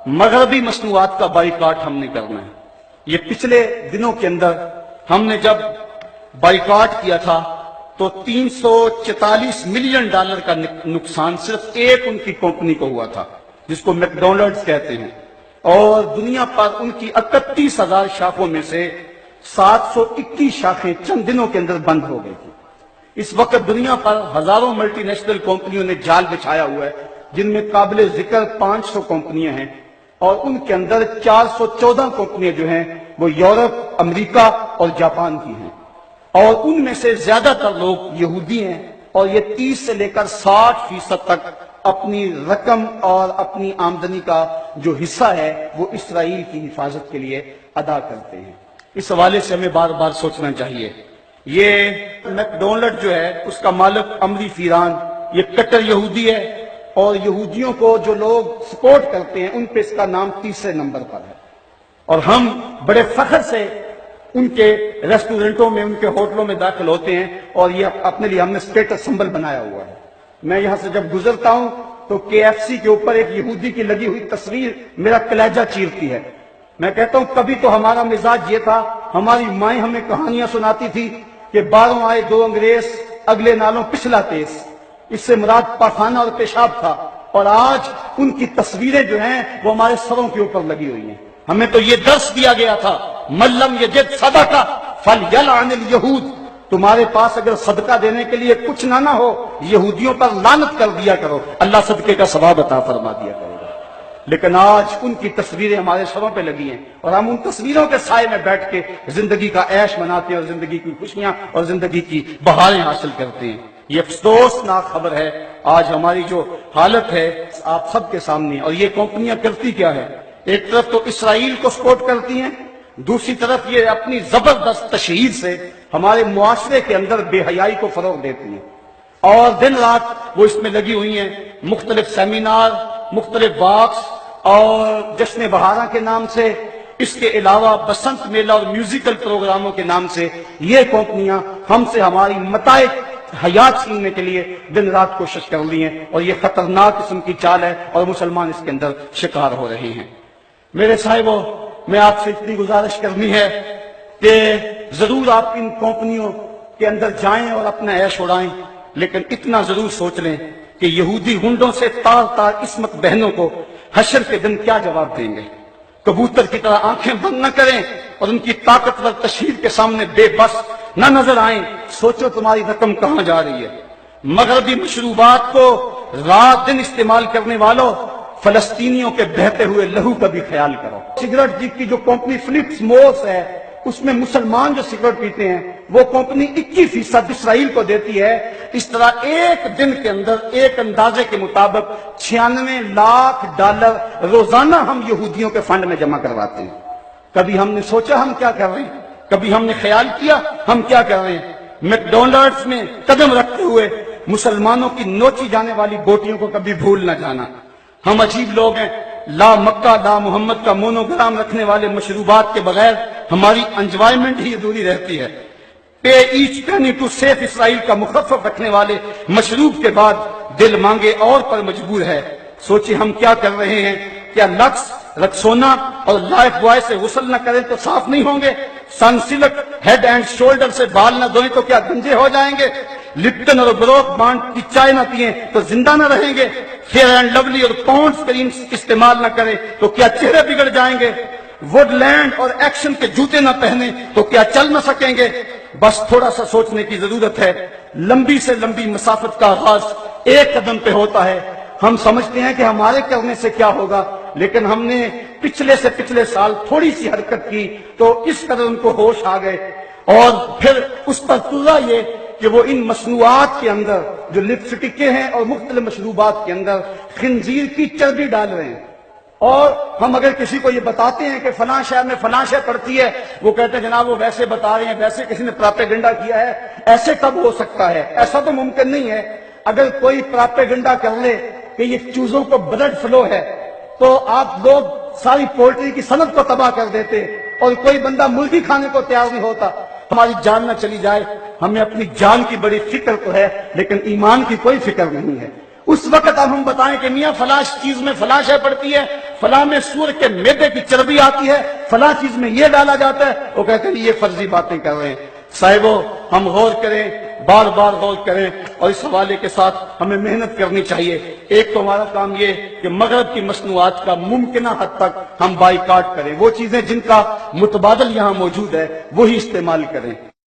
مغربی مصنوعات کا بائیکاٹ ہم نے کرنا ہے۔ یہ پچھلے دنوں کے اندر ہم نے جب بائیکاٹ کیا تھا تو $344 ملین کا نقصان صرف ایک ان کی کمپنی کو ہوا تھا جس کو میکڈونلڈز کہتے ہیں، اور دنیا پر ان کی 31,000 شاخوں میں سے 721 شاخیں چند دنوں کے اندر بند ہو گئی تھی۔ اس وقت دنیا پر ہزاروں ملٹی نیشنل کمپنیوں نے جال بچھایا ہوا ہے، جن میں قابل ذکر 500 کمپنیاں ہیں، اور ان کے اندر 414 کمپنیاں جو ہیں وہ یورپ، امریکہ اور جاپان کی ہیں، اور ان میں سے زیادہ تر لوگ یہودی ہیں، اور یہ 30 سے لے کر 60% تک اپنی رقم اور اپنی آمدنی کا جو حصہ ہے وہ اسرائیل کی حفاظت کے لیے ادا کرتے ہیں۔ اس حوالے سے ہمیں بار بار سوچنا چاہیے۔ یہ میکڈونلڈ جو ہے اس کا مالک امری فیران یہ کٹر یہودی ہے، اور یہودیوں کو جو لوگ سپورٹ کرتے ہیں ان پہ اس کا نام 3 نمبر پر ہے، اور ہم بڑے فخر سے ان کے ریسٹورنٹوں میں، ان کے ہوٹلوں میں داخل ہوتے ہیں، اور یہ اپنے لیے ہم نے اسٹیٹس سمبل بنایا ہوا ہے۔ میں یہاں سے جب گزرتا ہوں تو KFC کے اوپر ایک یہودی کی لگی ہوئی تصویر میرا کلیجہ چیرتی ہے۔ میں کہتا ہوں کبھی تو ہمارا مزاج یہ تھا، ہماری مائیں ہمیں کہانیاں سناتی تھی کہ باہروں آئے 2 انگریز، اگلے نالوں پچھلا تیز، اس سے مراد پاخانہ اور پیشاب تھا، اور آج ان کی تصویریں جو ہیں وہ ہمارے سروں کے اوپر لگی ہوئی ہیں۔ ہمیں تو یہ درس دیا گیا تھا، من لم یجد صدقہ فلیلعن الیہود، تمہارے پاس اگر صدقہ دینے کے لیے کچھ نہ ہو، یہودیوں پر لعنت کر دیا کرو، اللہ صدقے کا ثواب عطا فرما دیا کرے گا۔ لیکن آج ان کی تصویریں ہمارے سروں پہ لگی ہیں، اور ہم ان تصویروں کے سائے میں بیٹھ کے زندگی کا عیش مناتے ہیں، اور زندگی کی خوشیاں اور زندگی کی بہاریں حاصل کرتے ہیں۔ یہ افسوسناک خبر ہے، آج ہماری جو حالت ہے آپ سب کے سامنے، اور یہ کمپنیاں کرتی کیا ہے؟ ایک طرف تو اسرائیل کو سپورٹ کرتی ہیں، دوسری طرف یہ اپنی زبردست تشہیر سے ہمارے معاشرے کے اندر بے حیائی کو فروغ دیتی ہیں، اور دن رات وہ اس میں لگی ہوئی ہیں۔ مختلف سیمینار، مختلف واکس اور جشن بہارا کے نام سے، اس کے علاوہ بسنت میلہ اور میوزیکل پروگراموں کے نام سے یہ کمپنیاں ہم سے ہماری متاع حیات چھیننے کے لیے دن رات کوشش کر لی ہیں، اور یہ خطرناک قسم کی چال ہے، اور مسلمان اس کے اندر شکار ہو رہے ہیں۔ میرے صاحبوں، میں آپ سے اتنی گزارش کرنی ہے کہ ضرور آپ ان کمپنیوں کے اندر جائیں اور اپنا عیش اڑائیں، لیکن اتنا ضرور سوچ لیں کہ یہودی ہنڈوں سے تار تار عصمت بہنوں کو حشر کے دن کیا جواب دیں گے۔ کبوتر کی طرح آنکھیں بند نہ کریں اور ان کی طاقتور تشہیر کے سامنے بے بس نہ نظر آئیں۔ سوچو تمہاری رقم کہاں جا رہی ہے۔ مغربی مشروبات کو رات دن استعمال کرنے والوں، فلسطینیوں کے بہتے ہوئے لہو کا بھی خیال کرو۔ سگریٹ کی جو کمپنی فلپس مورس ہے، اس میں مسلمان جو سگریٹ پیتے ہیں وہ کمپنی 21% اسرائیل کو دیتی ہے۔ اس طرح ایک دن کے اندر ایک اندازے کے مطابق $96 لاکھ روزانہ ہم یہودیوں کے فنڈ میں جمع کرواتے ہیں۔ کبھی ہم نے سوچا ہم کیا کر رہے ہیں؟ کبھی ہم نے خیال کیا ہم کیا کر رہے ہیں؟ میکڈونلڈز میں قدم رکھتے ہوئے مسلمانوں کی نوچی جانے والی بوٹیوں کو کبھی بھول نہ جانا۔ ہم عجیب لوگ ہیں، لا مکہ لا محمد کا مونوگرام رکھنے والے مشروبات کے بغیر ہماری انجوائمنٹ ہی ادھوری رہتی ہے۔ پے ایچ پینی ٹو سیف اسرائیل کا مخفف رکھنے والے مشروب کے بعد دل مانگے اور پر مجبور ہے۔ سوچیں ہم کیا کر رہے ہیں؟ کیا لکس، رکسونا اور لائف بوائے سے غسل نہ کریں تو صاف نہیں ہوں گے؟ سنسلک ہیڈ اینڈ شولڈر سے بال نہ دھوئیں تو کیا گنجے ہو جائیں گے؟ لپٹن اور بروک بانڈ کی چائے نہ پئیں تو زندہ نہ رہیں گے؟ فیئر اینڈ لولی اور پونڈز کریم استعمال نہ کریں تو کیا چہرے بگڑ جائیں گے؟ وڈ لینڈ اور ایکشن کے جوتے نہ پہنیں تو کیا چل نہ سکیں گے؟ بس تھوڑا سا سوچنے کی ضرورت ہے۔ لمبی سے لمبی مسافت کا آغاز ایک قدم پہ ہوتا ہے۔ ہم سمجھتے ہیں کہ ہمارے کرنے سے کیا ہوگا، لیکن ہم نے پچھلے سال تھوڑی سی حرکت کی تو اس قدر ان کو ہوش آ گئے، اور پھر اس پر تلا یہ کہ وہ ان مصنوعات کے اندر جو لپسٹکیں ہیں اور مختلف مشروبات کے اندر خنزیر کی چربی ڈال رہے ہیں۔ اور ہم اگر کسی کو یہ بتاتے ہیں کہ فلاں شہر میں فلاں شے پڑتی ہے، وہ کہتے ہیں جناب وہ ویسے بتا رہے ہیں، ویسے کسی نے پراپیگنڈا کیا ہے، ایسے کب ہو سکتا ہے؟ ایسا تو ممکن نہیں ہے۔ اگر کوئی پراپیگنڈا کر لے کہ یہ چوزوں کو بلڈ فلو ہے تو آپ لوگ ساری پولٹری کی صنعت کو تباہ کر دیتے، اور کوئی بندہ مرغی کھانے کو تیار نہیں ہوتا۔ ہماری جان نہ چلی جائے، ہمیں اپنی جان کی بڑی فکر تو ہے لیکن ایمان کی کوئی فکر نہیں ہے۔ اس وقت اب ہم بتائیں کہ میاں فلاں چیز میں فلاں شے پڑتی ہے، فلاں میں سور کے میدے کی چربی آتی ہے، فلاں چیز میں یہ ڈالا جاتا ہے، وہ کہتے ہیں یہ فرضی باتیں کر رہے ہیں۔ صاحبو ہم غور کریں، بار بار غور کریں، اور اس حوالے کے ساتھ ہمیں محنت کرنی چاہیے۔ ایک تو ہمارا کام یہ کہ مغرب کی مصنوعات کا ممکنہ حد تک ہم بائیکاٹ کریں، وہ چیزیں جن کا متبادل یہاں موجود ہے وہی استعمال کریں۔